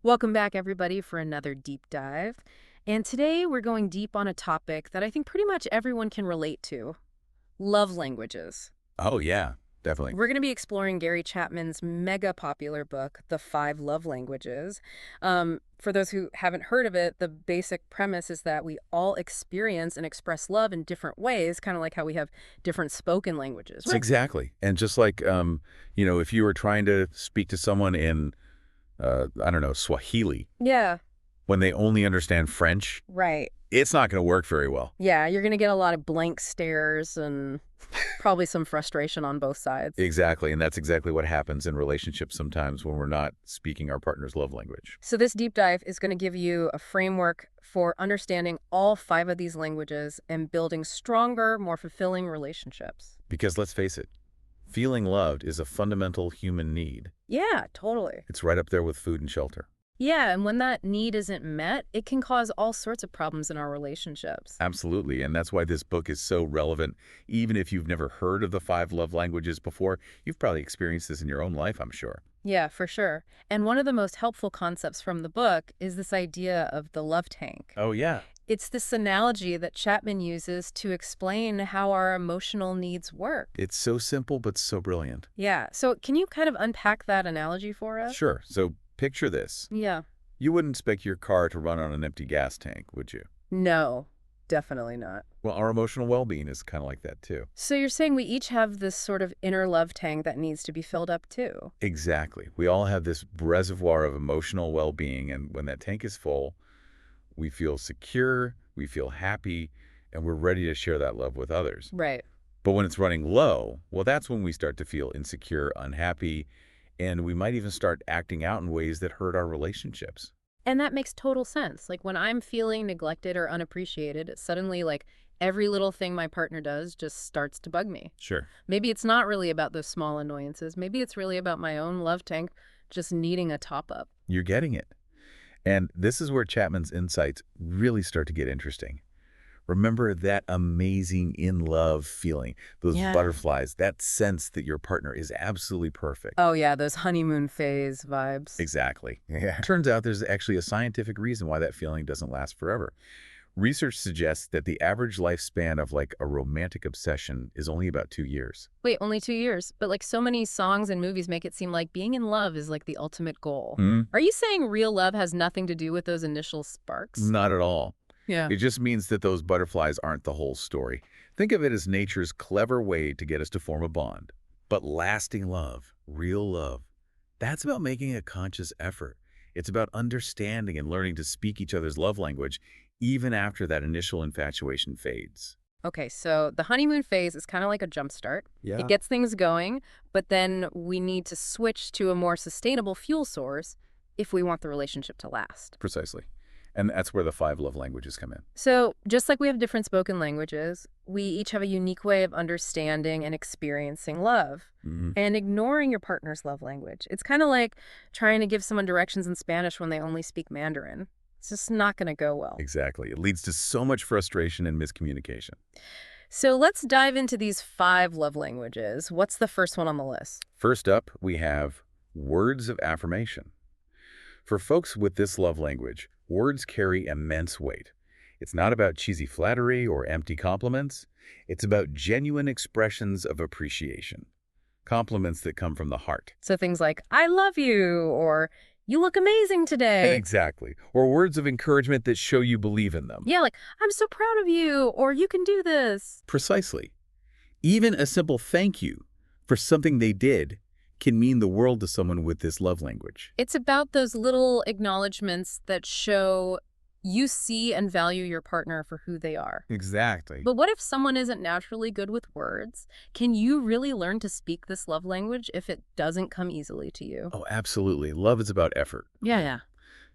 Welcome back, everybody, for another deep dive. And today we're going deep on a topic that I think pretty much everyone can relate to: love languages. Oh, yeah, definitely. We're going to be exploring Gary Chapman's mega popular book, The Five Love Languages. For those who haven't heard of it, the basic premise is that we all experience and express love in different ways, kind of like how we have different spoken languages, right? Exactly. And just like, if you were trying to speak to someone in, I don't know, Swahili, Yeah, when they only understand French, right. it's not going to work very well. Yeah, you're going to get a lot of blank stares and probably some frustration on both sides. Exactly. And that's exactly what happens in relationships sometimes when we're not speaking our partner's love language. So this deep dive is going to give you a framework for understanding all five of these languages and building stronger, more fulfilling relationships. Because let's face it, feeling loved is a fundamental human need. Yeah, totally. It's right up there with food and shelter. Yeah, and when that need isn't met, it can cause all sorts of problems in our relationships. Absolutely. And that's why this book is so relevant. Even if you've never heard of the five love languages before, you've probably experienced this in your own life, I'm sure. Yeah, for sure. And one of the most helpful concepts from the book is this idea of the love tank. Oh, yeah. It's this analogy that Chapman uses to explain how our emotional needs work. It's so simple, but so brilliant. Yeah, so can you kind of unpack that analogy for us? Sure. So picture this. Yeah. You wouldn't expect your car to run on an empty gas tank, would you? No, definitely not. Well, our emotional well-being is kind of like that, too. So you're saying we each have this sort of inner love tank that needs to be filled up too? Exactly. We all have this reservoir of emotional well-being, and when that tank is full, we feel secure, we feel happy, and we're ready to share that love with others. Right. But when it's running low, well, that's when we start to feel insecure, unhappy, and we might even start acting out in ways that hurt our relationships. And that makes total sense. Like when I'm feeling neglected or unappreciated, suddenly like every little thing my partner does just starts to bug me. Sure. Maybe it's not really about those small annoyances. Maybe it's really about my own love tank just needing a top up. You're getting it. And this is where Chapman's insights really start to get interesting. Remember that amazing in-love feeling, those Yeah. butterflies, that sense that your partner is absolutely perfect. Oh yeah, those honeymoon phase vibes. Exactly. Yeah. Turns out there's actually a scientific reason why that feeling doesn't last forever. Research suggests that the average lifespan of like a romantic obsession is only about 2 years. Wait, only 2 years? But like so many songs and movies make it seem like being in love is like the ultimate goal. Hmm? Are you saying real love has nothing to do with those initial sparks? Not at all. Yeah. It just means that those butterflies aren't the whole story. Think of it as nature's clever way to get us to form a bond. But lasting love, real love, that's about making a conscious effort. It's about understanding and learning to speak each other's love language even after that initial infatuation fades. Okay, so the honeymoon phase is kind of like a jump start. It Yeah. gets things going, but then we need to switch to a more sustainable fuel source if we want the relationship to last. Precisely. And that's where the five love languages come in. So, just like we have different spoken languages, we each have a unique way of understanding and experiencing love. Mhm. And ignoring your partner's love language. It's kind of like trying to give someone directions in Spanish when they only speak Mandarin. It's just not going to go well. Exactly. It leads to so much frustration and miscommunication. So, let's dive into these five love languages. What's the first one on the list? First up, we have words of affirmation. For folks with this love language, words carry immense weight. It's not about cheesy flattery or empty compliments. It's about genuine expressions of appreciation. Compliments that come from the heart. So, things like, I love you, or you look amazing today. Exactly. Or words of encouragement that show you believe in them. Yeah, like, I'm so proud of you, or you can do this. Precisely. Even a simple thank you for something they did can mean the world to someone with this love language. It's about those little acknowledgments that show you see and value your partner for who they are. Exactly. But what if someone isn't naturally good with words? Can you really learn to speak this love language if it doesn't come easily to you? Oh, absolutely. Love is about effort. Yeah.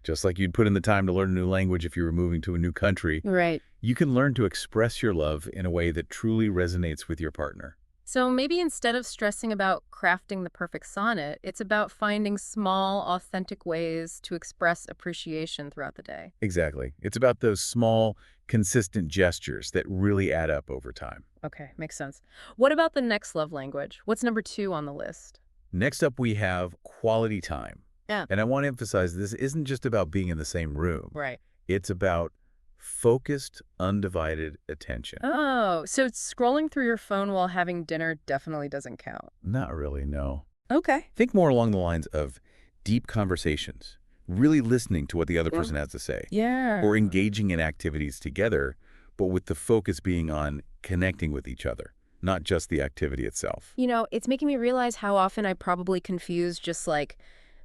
Just like you'd put in the time to learn a new language if you were moving to a new country, Right. you can learn to express your love in a way that truly resonates with your partner. So maybe instead of stressing about crafting the perfect sonnet, it's about finding small, authentic ways to express appreciation throughout the day. Exactly. It's about those small, consistent gestures that really add up over time. Okay, makes sense. What about the next love language? What's number 2 on the list? Next up, we have quality time. Yeah. And I want to emphasize this isn't just about being in the same room. Right. It's about focused, undivided attention. Oh, so scrolling through your phone while having dinner definitely doesn't count. Not really, no. Okay. Think more along the lines of deep conversations, really listening to what the other Yeah. person has to say, Yeah. or engaging in activities together, but with the focus being on connecting with each other, not just the activity itself. It's making me realize how often I probably confuse just like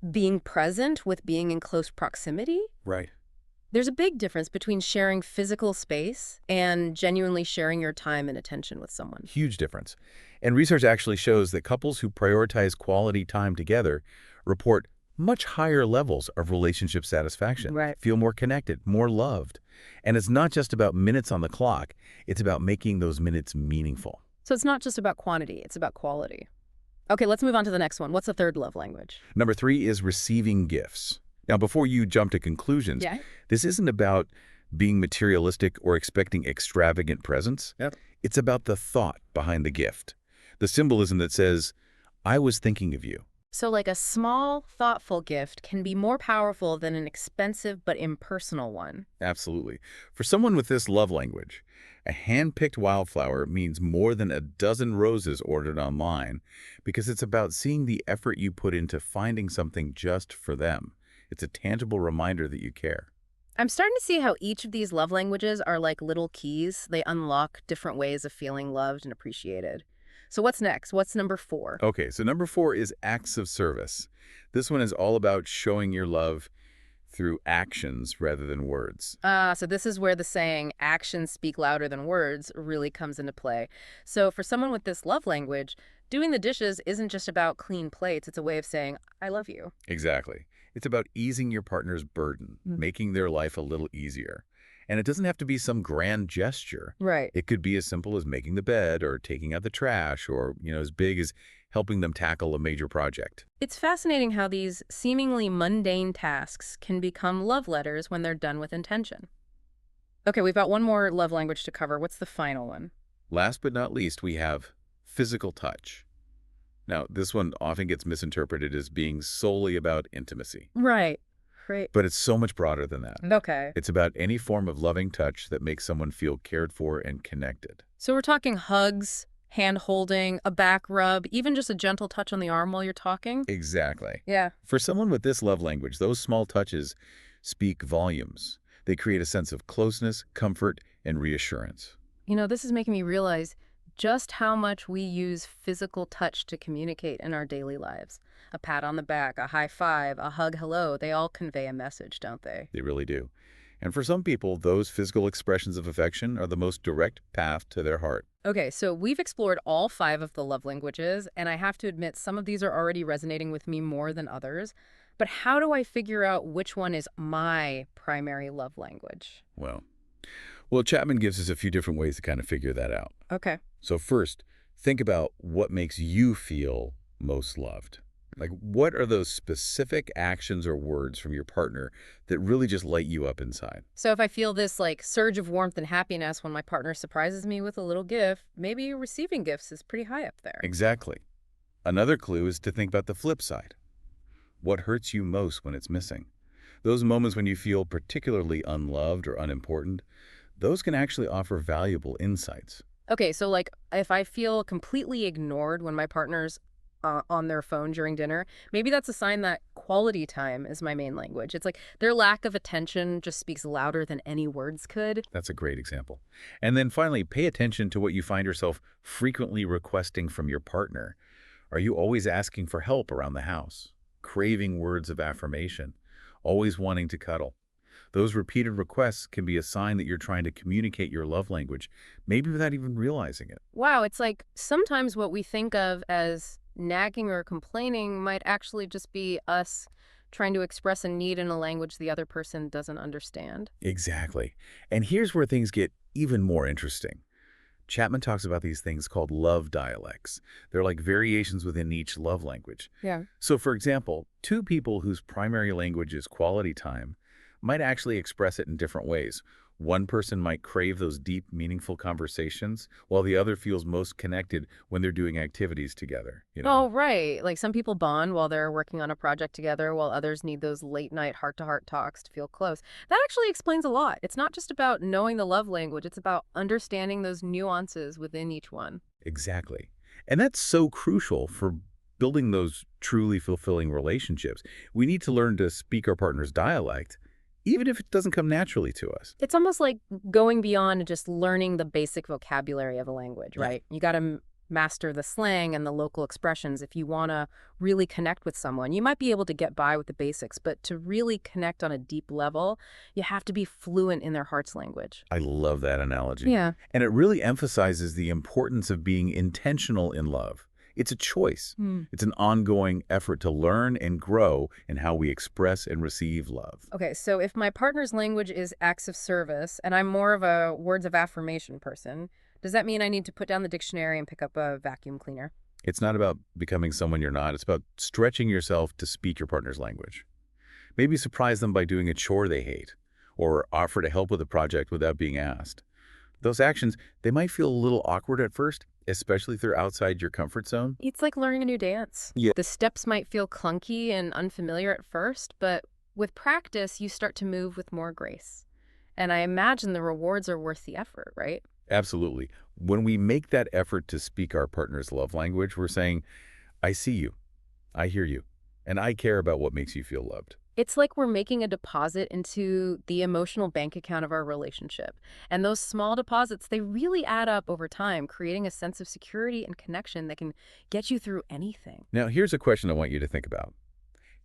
being present with being in close proximity. Right. There's a big difference between sharing physical space and genuinely sharing your time and attention with someone. Huge difference. And research actually shows that couples who prioritize quality time together report much higher levels of relationship satisfaction, Right. feel more connected, more loved. And it's not just about minutes on the clock, it's about making those minutes meaningful. So it's not just about quantity, it's about quality. Okay, let's move on to the next one. What's the third love language? Number 3 is receiving gifts. Now, before you jump to conclusions, Yeah. this isn't about being materialistic or expecting extravagant presents. Yep. It's about the thought behind the gift. The symbolism that says, I was thinking of you. So like a small, thoughtful gift can be more powerful than an expensive but impersonal one. Absolutely. For someone with this love language, a hand-picked wildflower means more than a dozen roses ordered online because it's about seeing the effort you put into finding something just for them. It's a tangible reminder that you care. I'm starting to see how each of these love languages are like little keys. They unlock different ways of feeling loved and appreciated. So what's next? What's number 4? Okay, so number 4 is acts of service. This one is all about showing your love through actions rather than words. So this is where the saying, actions speak louder than words, really comes into play. So for someone with this love language, doing the dishes isn't just about clean plates. It's a way of saying, I love you. Exactly. It's about easing your partner's burden, making their life a little easier. And it doesn't have to be some grand gesture. Right. It could be as simple as making the bed or taking out the trash or, as big as helping them tackle a major project. It's fascinating how these seemingly mundane tasks can become love letters when they're done with intention. Okay, we've got one more love language to cover. What's the final one? Last but not least, we have physical touch. Now, this one often gets misinterpreted as being solely about intimacy, Right. Right. but it's so much broader than that. Okay. It's about any form of loving touch that makes someone feel cared for and connected. So we're talking hugs, hand holding, a back rub, even just a gentle touch on the arm while you're talking. Exactly. Yeah. For someone with this love language, those small touches speak volumes. They create a sense of closeness, comfort, and reassurance. This is making me realize just how much we use physical touch to communicate in our daily lives. A pat on the back, a high five, a hug hello, they all convey a message, don't they? They really do. And for some people, those physical expressions of affection are the most direct path to their heart. Okay, so we've explored all 5 of the love languages, and I have to admit some of these are already resonating with me more than others. But how do I figure out which one is my primary love language? Well, Chapman gives us a few different ways to kind of figure that out. Okay. So first, think about what makes you feel most loved. Like, what are those specific actions or words from your partner that really just light you up inside? So if I feel this like surge of warmth and happiness when my partner surprises me with a little gift, maybe receiving gifts is pretty high up there. Exactly. Another clue is to think about the flip side. What hurts you most when it's missing? Those moments when you feel particularly unloved or unimportant, those can actually offer valuable insights. Okay, so like if I feel completely ignored when my partner's on their phone during dinner, maybe that's a sign that quality time is my main language. It's like their lack of attention just speaks louder than any words could. That's a great example. And then finally, pay attention to what you find yourself frequently requesting from your partner. Are you always asking for help around the house? Craving words of affirmation? Always wanting to cuddle? Those repeated requests can be a sign that you're trying to communicate your love language, maybe without even realizing it. Wow, it's like sometimes what we think of as nagging or complaining might actually just be us trying to express a need in a language the other person doesn't understand. Exactly. And here's where things get even more interesting. Chapman talks about these things called love dialects. They're like variations within each love language. Yeah. So, for example, two people whose primary language is quality time might actually express it in different ways. One person might crave those deep, meaningful conversations, while the other feels most connected when they're doing activities together. Oh, right. Like some people bond while they're working on a project together, while others need those late night heart to heart talks to feel close. That actually explains a lot. It's not just about knowing the love language, it's about understanding those nuances within each one. Exactly. And that's so crucial for building those truly fulfilling relationships. We need to learn to speak our partner's dialect, even if it doesn't come naturally to us. It's almost like going beyond just learning the basic vocabulary of a language, Yeah. right? You got to master the slang and the local expressions if you want to really connect with someone. You might be able to get by with the basics, but to really connect on a deep level, you have to be fluent in their heart's language. I love that analogy. Yeah. And it really emphasizes the importance of being intentional in love. It's a choice. Hmm. It's an ongoing effort to learn and grow in how we express and receive love. Okay, so if my partner's language is acts of service and I'm more of a words of affirmation person, does that mean I need to put down the dictionary and pick up a vacuum cleaner? It's not about becoming someone you're not. It's about stretching yourself to speak your partner's language. Maybe surprise them by doing a chore they hate, or offer to help with a project without being asked. Those actions, they might feel a little awkward at first, especially if they're outside your comfort zone. It's like learning a new dance. Yeah. The steps might feel clunky and unfamiliar at first, but with practice, you start to move with more grace. And I imagine the rewards are worth the effort, right? Absolutely. When we make that effort to speak our partner's love language, we're saying, I see you, I hear you, and I care about what makes you feel loved. It's like we're making a deposit into the emotional bank account of our relationship. And those small deposits, they really add up over time, creating a sense of security and connection that can get you through anything. Now, here's a question I want you to think about.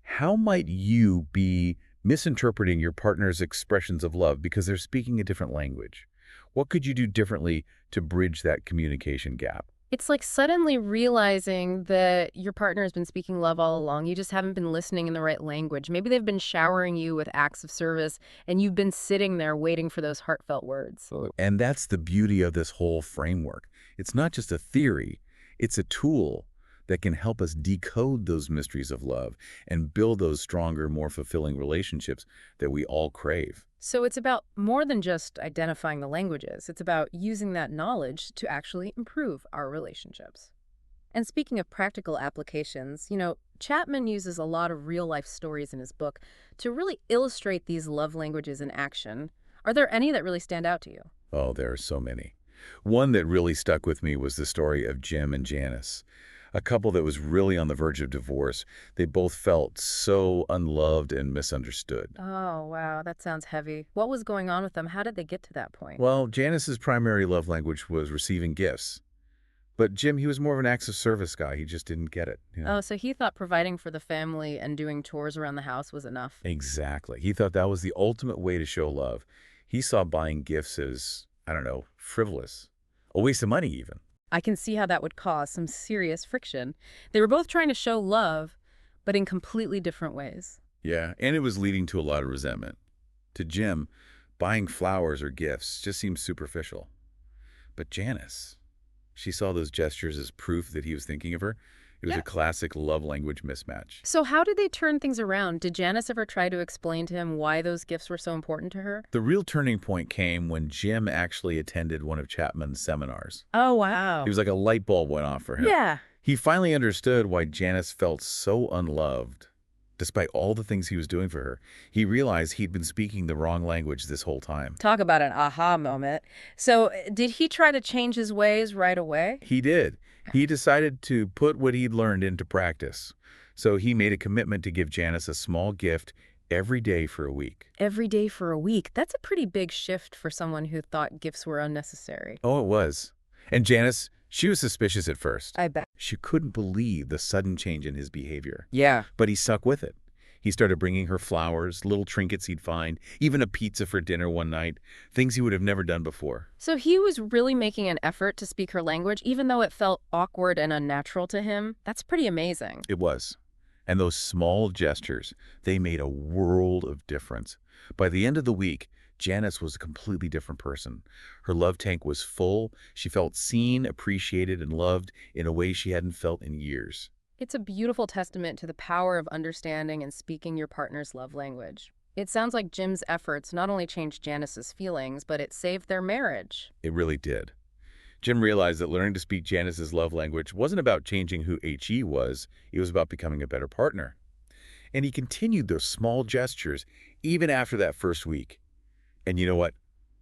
How might you be misinterpreting your partner's expressions of love because they're speaking a different language? What could you do differently to bridge that communication gap? It's like suddenly realizing that your partner has been speaking love all along. You just haven't been listening in the right language. Maybe they've been showering you with acts of service and you've been sitting there waiting for those heartfelt words. And that's the beauty of this whole framework. It's not just a theory, it's a tool that can help us decode those mysteries of love and build those stronger, more fulfilling relationships that we all crave. So it's about more than just identifying the languages. It's about using that knowledge to actually improve our relationships. And speaking of practical applications, Chapman uses a lot of real-life stories in his book to really illustrate these love languages in action. Are there any that really stand out to you? Oh, there are so many. One that really stuck with me was the story of Jim and Janice, a couple that was really on the verge of divorce. They both felt so unloved and misunderstood. Oh, wow, that sounds heavy. What was going on with them? How did they get to that point? Well, Janice's primary love language was receiving gifts. But Jim, he was more of an acts of service guy. He just didn't get it. Oh, so he thought providing for the family and doing chores around the house was enough. Exactly. He thought that was the ultimate way to show love. He saw buying gifts as, I don't know, frivolous. A waste of money, even. I can see how that would cause some serious friction. They were both trying to show love, but in completely different ways. Yeah, and it was leading to a lot of resentment. To Jim, buying flowers or gifts just seemed superficial. But Janice, she saw those gestures as proof that he was thinking of her. It was Yeah. a classic love language mismatch. So how did they turn things around? Did Janice ever try to explain to him why those gifts were so important to her? The real turning point came when Jim actually attended one of Chapman's seminars. Oh, wow. It was like a light bulb went off for him. Yeah. He finally understood why Janice felt so unloved. Despite all the things he was doing for her, he realized he'd been speaking the wrong language this whole time. Talk about an aha moment. So did he try to change his ways right away? He did. He decided to put what he'd learned into practice. So he made a commitment to give Janice a small gift every day for a week. Every day for a week. That's a pretty big shift for someone who thought gifts were unnecessary. Oh, it was. And Janice, she was suspicious at first. I bet. She couldn't believe the sudden change in his behavior. Yeah. But he stuck with it. He started bringing her flowers, little trinkets he'd find, even a pizza for dinner one night, things he would have never done before. So he was really making an effort to speak her language, even though it felt awkward and unnatural to him. That's pretty amazing. It was. And those small gestures, they made a world of difference. By the end of the week, Janice was a completely different person. Her love tank was full. She felt seen, appreciated, and loved in a way she hadn't felt in years. It's a beautiful testament to the power of understanding and speaking your partner's love language. It sounds like Jim's efforts not only changed Janice's feelings, but it saved their marriage. It really did. Jim realized that learning to speak Janice's love language wasn't about changing who HE was, it was about becoming a better partner. And he continued those small gestures even after that first week. And you know what?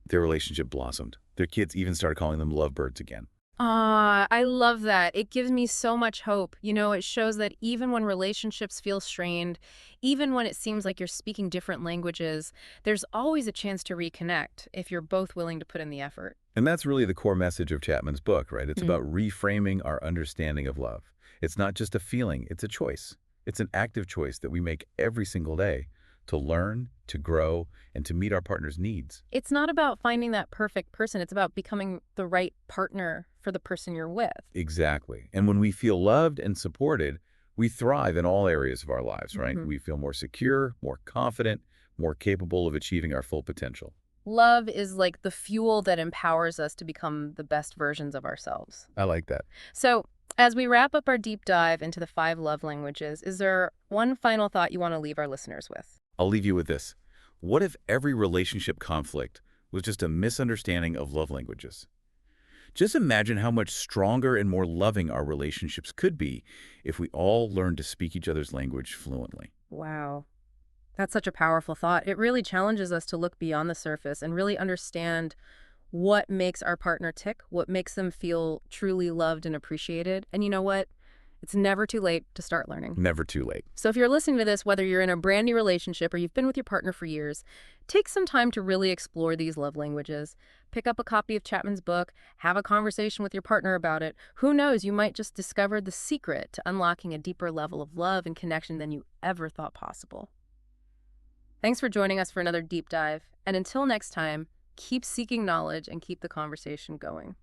Their relationship blossomed. Their kids even started calling them lovebirds again. Ah, I love that. It gives me so much hope. It shows that even when relationships feel strained, even when it seems like you're speaking different languages, there's always a chance to reconnect if you're both willing to put in the effort. And that's really the core message of Chapman's book, right? It's Hmm. about reframing our understanding of love. It's not just a feeling, it's a choice. It's an active choice that we make every single day to learn, to grow, and to meet our partner's needs. It's not about finding that perfect person. It's about becoming the right partner for the person you're with. Exactly. And when we feel loved and supported, we thrive in all areas of our lives, right? Mhm. We feel more secure, more confident, more capable of achieving our full potential. Love is like the fuel that empowers us to become the best versions of ourselves. I like that. So, as we wrap up our deep dive into the five love languages, is there one final thought you want to leave our listeners with? I'll leave you with this. What if every relationship conflict was just a misunderstanding of love languages? Just imagine how much stronger and more loving our relationships could be if we all learned to speak each other's language fluently. Wow. That's such a powerful thought. It really challenges us to look beyond the surface and really understand what makes our partner tick, what makes them feel truly loved and appreciated. And you know what? It's never too late to start learning. Never too late. So if you're listening to this, whether you're in a brand new relationship or you've been with your partner for years, take some time to really explore these love languages. Pick up a copy of Chapman's book, have a conversation with your partner about it. Who knows, you might just discover the secret to unlocking a deeper level of love and connection than you ever thought possible. Thanks for joining us for another deep dive. And until next time, keep seeking knowledge and keep the conversation going.